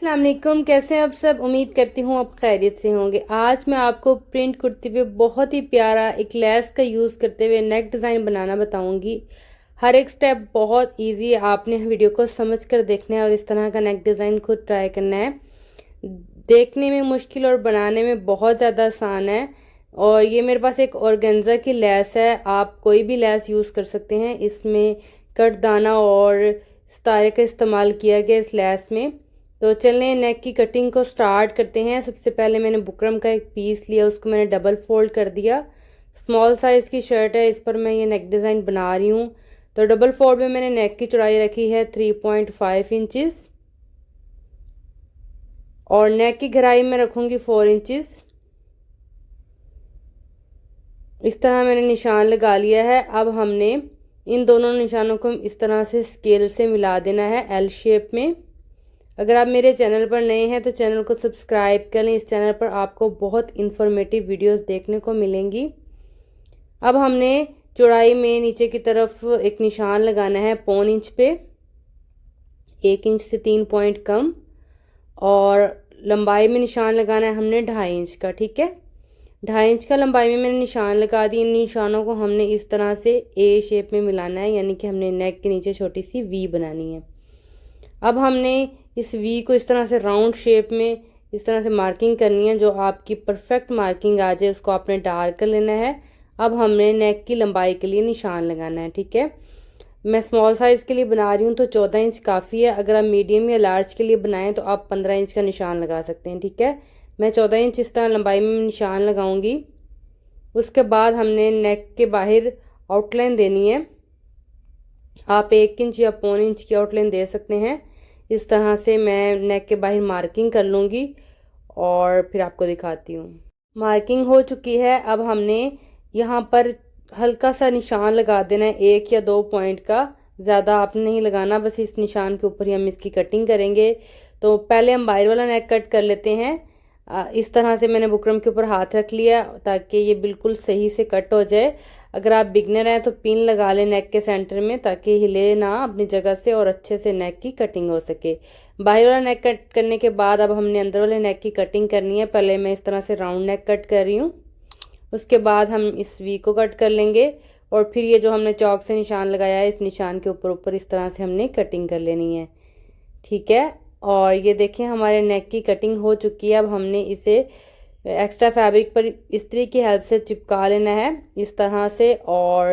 अस्सलाम वालेकुम, कैसे हैं आप सब। उम्मीद करती हूँ आप खैरियत से होंगे। आज मैं आपको प्रिंट कुर्ती पे बहुत ही प्यारा एक लेस का यूज़ करते हुए नेक डिज़ाइन बनाना बताऊंगी। हर एक स्टेप बहुत इजी है, आपने वीडियो को समझ कर देखना है और इस तरह का नेक डिज़ाइन खुद ट्राई करना है। देखने में मुश्किल और बनाने में बहुत ज़्यादा आसान है। और ये मेरे पास एक ऑर्गेन्जा की लेस है, आप कोई भी लेस यूज़ कर सकते हैं। इसमें कट दाना और सितारे का इस्तेमाल किया गया इस लेस में। तो चलें नेक की कटिंग को स्टार्ट करते हैं। सबसे पहले मैंने बुकरम का एक पीस लिया, उसको मैंने डबल फोल्ड कर दिया। स्मॉल साइज़ की शर्ट है, इस पर मैं ये नेक डिज़ाइन बना रही हूँ। तो डबल फोल्ड में मैंने नेक की चौड़ाई रखी है 3.5 इंचज़ और नेक की गहराई में रखूँगी 4 इंचज़। इस तरह मैंने निशान लगा लिया है। अब हमने इन दोनों निशानों को इस तरह से स्केल से मिला देना है एल शेप में। अगर आप मेरे चैनल पर नए हैं तो चैनल को सब्सक्राइब कर लें। इस चैनल पर आपको बहुत इन्फॉर्मेटिव वीडियोस देखने को मिलेंगी। अब हमने चौड़ाई में नीचे की तरफ एक निशान लगाना है 1.25 इंच पे, 1 इंच से 3 पॉइंट कम। और लंबाई में निशान लगाना है हमने 2.5 इंच का। ठीक है, 2.5 इंच का लंबाई में मैंने निशान लगा दी। इन निशानों को हमने इस तरह से ए शेप में मिलाना है, यानी कि हमने नेक के नीचे छोटी सी वी बनानी है। अब हमने इस वी को इस तरह से राउंड शेप में इस तरह से मार्किंग करनी है। जो आपकी परफेक्ट मार्किंग आ जाए उसको आपने डार्क कर लेना है। अब हमने नेक की लंबाई के लिए निशान लगाना है। ठीक है, मैं स्मॉल साइज़ के लिए बना रही हूँ तो 14 इंच काफ़ी है। अगर आप मीडियम या लार्ज के लिए बनाएं तो आप 15 इंच का निशान लगा सकते हैं। ठीक है, मैं 14 इंच इस तरह लंबाई में निशान लगाऊंगी। उसके बाद हमने नेक के बाहर आउटलाइन देनी है। आप 1 इंच या 1.25 इंच की आउटलाइन दे सकते हैं। इस तरह से मैं नेक के बाहर मार्किंग कर लूँगी और फिर आपको दिखाती हूँ। मार्किंग हो चुकी है। अब हमने यहाँ पर हल्का सा निशान लगा देना है, 1 या 2 पॉइंट का, ज़्यादा आपने नहीं लगाना। बस इस निशान के ऊपर ही हम इसकी कटिंग करेंगे। तो पहले हम बाहर वाला नेक कट कर लेते हैं। इस तरह से मैंने बुकरम के ऊपर हाथ रख लिया ताकि ये बिल्कुल सही से कट हो जाए। अगर आप बिगनर हैं तो पिन लगा लें नेक के सेंटर में ताकि हिले ना अपनी जगह से और अच्छे से नेक की कटिंग हो सके। बाहर वाला नेक कट करने के बाद अब हमने अंदर वाले नेक की कटिंग करनी है। पहले मैं इस तरह से राउंड नेक कट कर रही हूँ, उसके बाद हम इस वी को कट कर लेंगे और फिर ये जो हमने चौक से निशान लगाया है इस निशान के ऊपर ऊपर इस तरह से हमने कटिंग कर लेनी है। ठीक है, और ये देखें हमारे नेक की कटिंग हो चुकी है। अब हमने इसे एक्स्ट्रा फैब्रिक पर इस्त्री की हेल्प से चिपका लेना है इस तरह से। और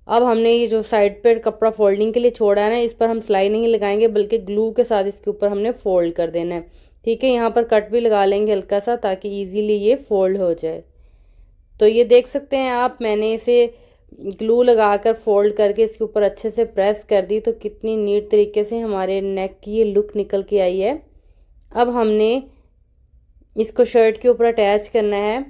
अब हमने ये जो साइड पर कपड़ा फोल्डिंग के लिए छोड़ा है ना, इस पर हम सिलाई नहीं लगाएंगे बल्कि ग्लू के साथ इसके ऊपर हमने फोल्ड कर देना है। ठीक है, यहाँ पर कट भी लगा लेंगे हल्का सा ताकि इजीली ये फोल्ड हो जाए। तो ये देख सकते हैं आप, मैंने इसे ग्लू लगाकर फोल्ड करके इसके ऊपर अच्छे से प्रेस कर दी तो कितनी नीट तरीके से हमारे नेक की ये लुक निकल के आई है। अब हमने इसको शर्ट के ऊपर अटैच करना है।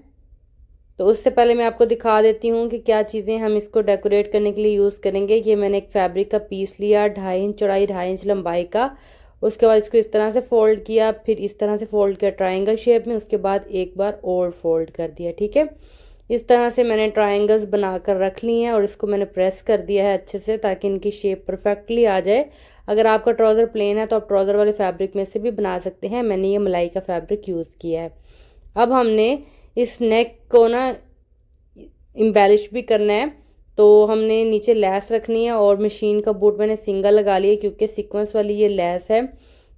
तो उससे पहले मैं आपको दिखा देती हूँ कि क्या चीज़ें हम इसको डेकोरेट करने के लिए यूज़ करेंगे। ये मैंने एक फैब्रिक का पीस लिया 2.5 इंच चौड़ाई 2.5 इंच लंबाई का। उसके बाद इसको इस तरह से फोल्ड किया, फिर इस तरह से फोल्ड किया ट्रायंगल शेप में, उसके बाद एक बार और फोल्ड कर दिया। ठीक है, इस तरह से मैंने ट्रायंगल्स बनाकर रख ली हैं और इसको मैंने प्रेस कर दिया है अच्छे से ताकि इनकी शेप परफेक्टली आ जाए। अगर आपका ट्राउज़र प्लेन है तो आप ट्राउज़र वाले फैब्रिक में से भी बना सकते हैं। मैंने ये मलाई का फैब्रिक यूज़ किया है। अब हमने इस नेक को ना एम्बेलिश भी करना है। तो हमने नीचे लेस रखनी है और मशीन का बूट मैंने सिंगल लगा लिया क्योंकि सीक्वेंस वाली ये लेस है,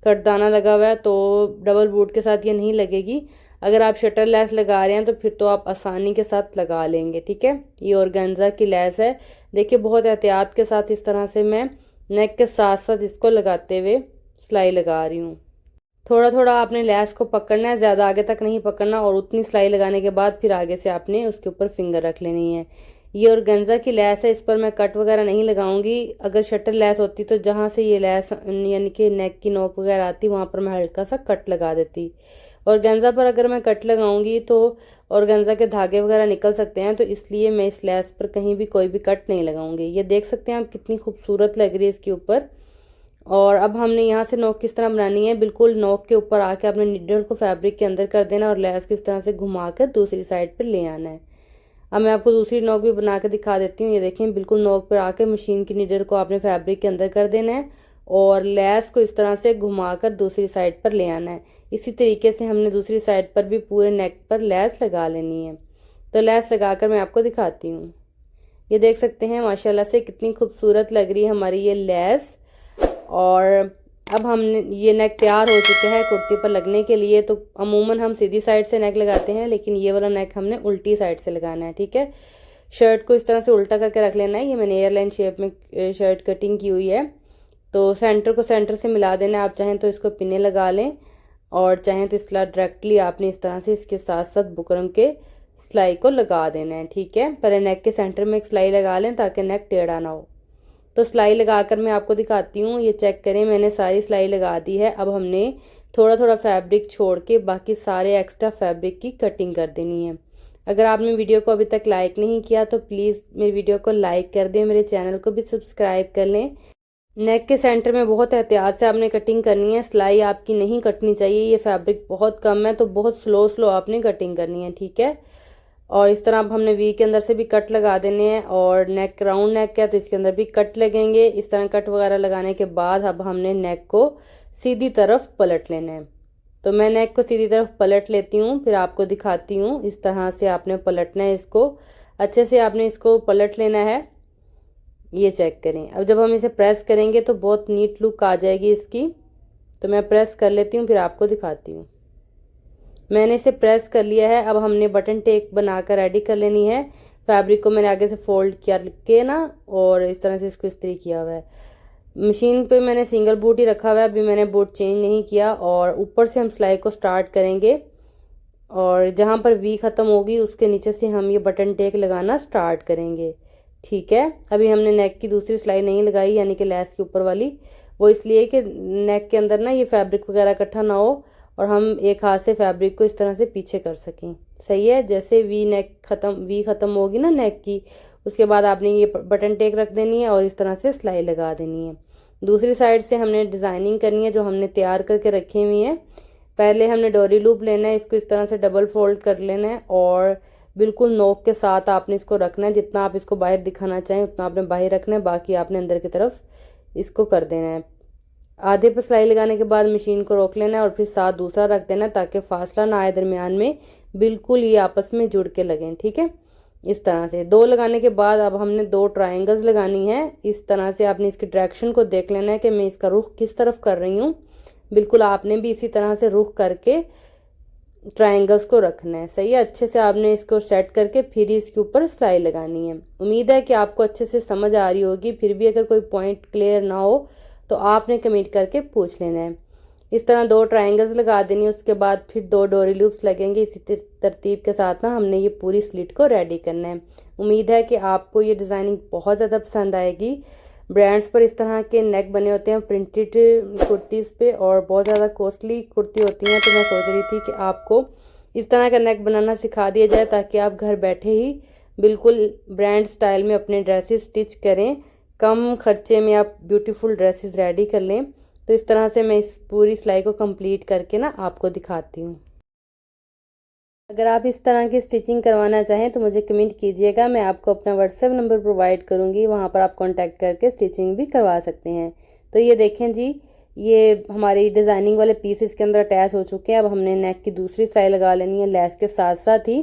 कटदाना लगा हुआ है, तो डबल बूट के साथ ये नहीं लगेगी। अगर आप शटर लेस लगा रहे हैं तो फिर तो आप आसानी के साथ लगा लेंगे। ठीक है, ये ऑर्गेन्जा की लेस है। देखिए बहुत एहतियात के साथ इस तरह से मैं नेक के साथ साथ इसको लगाते हुए सिलाई लगा रही हूँ। थोड़ा थोड़ा आपने लेस को पकड़ना है, ज़्यादा आगे तक नहीं पकड़ना। और उतनी सिलाई लगाने के बाद फिर आगे से आपने उसके ऊपर फिंगर रख लेनी है। ये ऑर्गेन्जा की लेस है, इस पर मैं कट वगैरह नहीं लगाऊंगी। अगर शटर लेस होती तो जहाँ से ये लेस यानी कि नेक की नोक वगैरह आती वहाँ पर मैं हल्का सा कट लगा देती। ऑर्गेन्जा पर अगर मैं कट लगाऊंगी तो ऑर्गेन्जा के धागे वगैरह निकल सकते हैं, तो इसलिए मैं इस लेस पर कहीं भी कोई भी कट नहीं लगाऊंगी। ये देख सकते हैं आप कितनी खूबसूरत लग रही है इसके ऊपर। और अब हमने यहाँ से नोक किस तरह बनानी है, बिल्कुल नोक के ऊपर आके आपने नीडल को फैब्रिक के अंदर कर देना और लेस किस तरह से घुमाकर दूसरी साइड पर ले आना है। अब मैं आपको दूसरी नोक भी बना कर दिखा देती हूँ। ये देखें बिल्कुल नोक पर आकर मशीन की नीडल को आपने फैब्रिक के अंदर कर देना है और लेस को इस तरह से घुमाकर दूसरी साइड पर ले आना है। इसी तरीके से हमने दूसरी साइड पर भी पूरे नेक पर लेस लगा लेनी है। तो लेस लगाकर मैं आपको दिखाती हूँ। ये देख सकते हैं माशाल्लाह से कितनी खूबसूरत लग रही है हमारी ये लेस। और अब हमने ये नेक तैयार हो चुका है कुर्ती पर लगने के लिए। तो अमूमन हम सीधी साइड से नेक लगाते हैं, लेकिन ये वाला नेक हमने उल्टी साइड से लगाना है। ठीक है, शर्ट को इस तरह से उल्टा करके रख लेना है। ये मैंने एयरलाइन शेप में शर्ट कटिंग की हुई है। तो सेंटर को सेंटर से मिला देना है। आप चाहें तो इसको पिने लगा लें और चाहें तो इसला डायरेक्टली आपने इस तरह से इसके साथ साथ बुकरम के सिलाई को लगा देना है। ठीक है, पहले नेक के सेंटर में एक सिलाई लगा लें ताकि नेक टेढ़ा ना हो। तो सिलाई लगाकर मैं आपको दिखाती हूँ। ये चेक करें, मैंने सारी सिलाई लगा दी है। अब हमने थोड़ा थोड़ा फैब्रिक छोड़ के बाकी सारे एक्स्ट्रा फैब्रिक की कटिंग कर देनी है। अगर आपने वीडियो को अभी तक लाइक नहीं किया तो प्लीज़ मेरी वीडियो को लाइक कर दें, मेरे चैनल को भी सब्सक्राइब कर लें। नेक के सेंटर में बहुत एहतियात से आपने कटिंग करनी है। सिलाई आपकी नहीं कटनी चाहिए। ये फैब्रिक बहुत कम है तो बहुत स्लो स्लो आपने कटिंग करनी है। ठीक है, और इस तरह अब हमने वी के अंदर से भी कट लगा देने हैं। और नेक राउंड नेक है तो इसके अंदर भी कट लगेंगे। इस तरह कट वगैरह लगाने के बाद अब हमने नेक को सीधी तरफ पलट लेना है। तो मैं नेक को सीधी तरफ पलट लेती हूँ, फिर आपको दिखाती हूँ। इस तरह से आपने पलटना है, इसको अच्छे से आपने इसको पलट लेना है। ये चेक करें। अब जब हम इसे प्रेस करेंगे तो बहुत नीट लुक आ जाएगी इसकी। तो मैं प्रेस कर लेती हूँ, फिर आपको दिखाती हूँ। मैंने इसे प्रेस कर लिया है। अब हमने बटन टेक बनाकर रेडी कर लेनी है। फैब्रिक को मैंने आगे से फोल्ड किया के ना, और इस तरह से इसको इस्त्री किया हुआ है। मशीन पे मैंने सिंगल बूट ही रखा हुआ है, अभी मैंने बूट चेंज नहीं किया। और ऊपर से हम सिलाई को स्टार्ट करेंगे और जहाँ पर वी ख़त्म होगी उसके नीचे से हम ये बटन टेक लगाना स्टार्ट करेंगे। ठीक है, अभी हमने नेक की दूसरी सिलाई नहीं लगाई, यानी कि लेस के ऊपर वाली। वो इसलिए कि नेक के अंदर ना ये फैब्रिक वगैरह इकट्ठा ना हो और हम एक हाथ से फैब्रिक को इस तरह से पीछे कर सकें। सही है, जैसे वी ख़त्म होगी ना नेक की, उसके बाद आपने ये बटन टेक रख देनी है और इस तरह से सिलाई लगा देनी है। दूसरी साइड से हमने डिज़ाइनिंग करनी है जो हमने तैयार करके रखी हुई है। पहले हमने डोरी लूप लेना है, इसको इस तरह से डबल फोल्ड कर लेना है और बिल्कुल नोक के साथ आपने इसको रखना है। जितना आप इसको बाहर दिखाना चाहें उतना आपने बाहर रखना है, बाकी आपने अंदर की तरफ इसको कर देना है। आधे पर सिलाई लगाने के बाद मशीन को रोक लेना है और फिर साथ दूसरा रख देना ताकि फासला ना आए दरमियान में, बिल्कुल ये आपस में जुड़ के लगें। ठीक है, इस तरह से दो लगाने के बाद अब हमने दो ट्रायंगल्स लगानी है। इस तरह से आपने इसकी डायरेक्शन को देख लेना है कि मैं इसका रुख किस तरफ कर रही हूँ। बिल्कुल आपने भी इसी तरह से रुख करके ट्रायंगल्स को रखना है। सही है, अच्छे से आपने इसको सेट करके फिर इसके ऊपर सिलाई लगानी है। उम्मीद है कि आपको अच्छे से समझ आ रही होगी। फिर भी अगर कोई पॉइंट क्लियर ना हो तो आपने कमेंट करके पूछ लेना है। इस तरह दो ट्रायंगल्स लगा देनी है, उसके बाद फिर दो डोरी लूप्स लगेंगे। इसी तरतीब के साथ ना हमने ये पूरी स्लिट को रेडी करना है। उम्मीद है कि आपको ये डिज़ाइनिंग बहुत ज़्यादा पसंद आएगी। ब्रांड्स पर इस तरह के नेक बने होते हैं प्रिंटेड कुर्तीज़ पे और बहुत ज़्यादा कॉस्टली कुर्ती होती हैं। तो मैं सोच रही थी कि आपको इस तरह का नेक बनाना सिखा दिया जाए ताकि आप घर बैठे ही बिल्कुल ब्रांड स्टाइल में अपने ड्रेसेस स्टिच करें, कम खर्चे में आप ब्यूटीफुल ड्रेसेस रेडी कर लें। तो इस तरह से मैं इस पूरी सिलाई को कंप्लीट करके ना आपको दिखाती हूँ। अगर आप इस तरह की स्टिचिंग करवाना चाहें तो मुझे कमेंट कीजिएगा, मैं आपको अपना व्हाट्सएप नंबर प्रोवाइड करूँगी, वहाँ पर आप कांटेक्ट करके स्टिचिंग भी करवा सकते हैं। तो ये देखें जी, ये हमारी डिज़ाइनिंग वाले पीस इसके अंदर अटैच हो चुके हैं। अब हमने नेक की दूसरी सिलाई लगा लेनी है लेस के साथ साथ ही।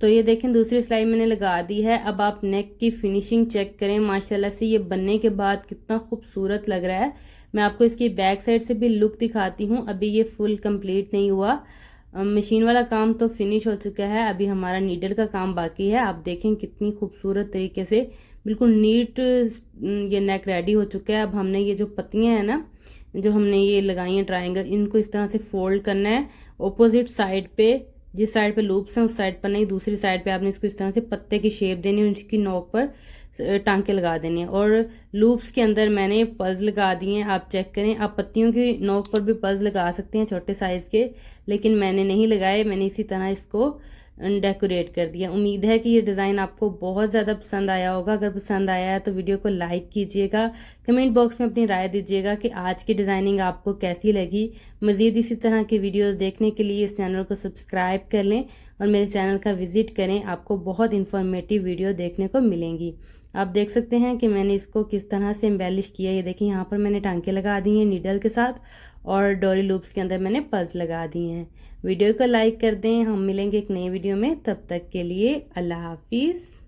तो ये देखें दूसरी सिलाई मैंने लगा दी है। अब आप नेक की फिनिशिंग चेक करें, माशाल्लाह से ये बनने के बाद कितना खूबसूरत लग रहा है। मैं आपको इसकी बैक साइड से भी लुक दिखाती हूँ। अभी ये फुल कंप्लीट नहीं हुआ, मशीन वाला काम तो फिनिश हो चुका है, अभी हमारा नीडल का काम बाकी है। आप देखें कितनी खूबसूरत तरीके से बिल्कुल नीट ये नेक रेडी हो चुका है। अब हमने ये जो पत्तियाँ हैं ना, जो हमने ये लगाई हैं ट्रायंगल, इनको इस तरह से फोल्ड करना है ऑपोजिट साइड पे। जिस साइड पे लूप्स हैं उस साइड पर नहीं, दूसरी साइड पे आपने इसको इस तरह से पत्ते की शेप देनी है, उसकी नोक पर टांके लगा देने हैं। और लूप्स के अंदर मैंने पल्स लगा दिए हैं, आप चेक करें। आप पत्तियों की नोक पर भी पल्स लगा सकते हैं छोटे साइज़ के, लेकिन मैंने नहीं लगाए, मैंने इसी तरह इसको डेकोरेट कर दिया। उम्मीद है कि ये डिज़ाइन आपको बहुत ज़्यादा पसंद आया होगा। अगर पसंद आया है तो वीडियो को लाइक कीजिएगा, कमेंट बॉक्स में अपनी राय दीजिएगा कि आज की डिज़ाइनिंग आपको कैसी लगी। मज़ीद इसी तरह की वीडियोस देखने के लिए इस चैनल को सब्सक्राइब कर लें और मेरे चैनल का विज़िट करें, आपको बहुत इन्फॉर्मेटिव वीडियो देखने को मिलेंगी। आप देख सकते हैं कि मैंने इसको किस तरह से एम्बेलिश किया। ये देखिए यहाँ पर मैंने टांके लगा दिए हैं नीडल के साथ और डोरी लूप्स के अंदर मैंने पर्ल्स लगा दिए हैं। वीडियो को लाइक कर दें। हम मिलेंगे एक नई वीडियो में, तब तक के लिए अल्लाह हाफिज़।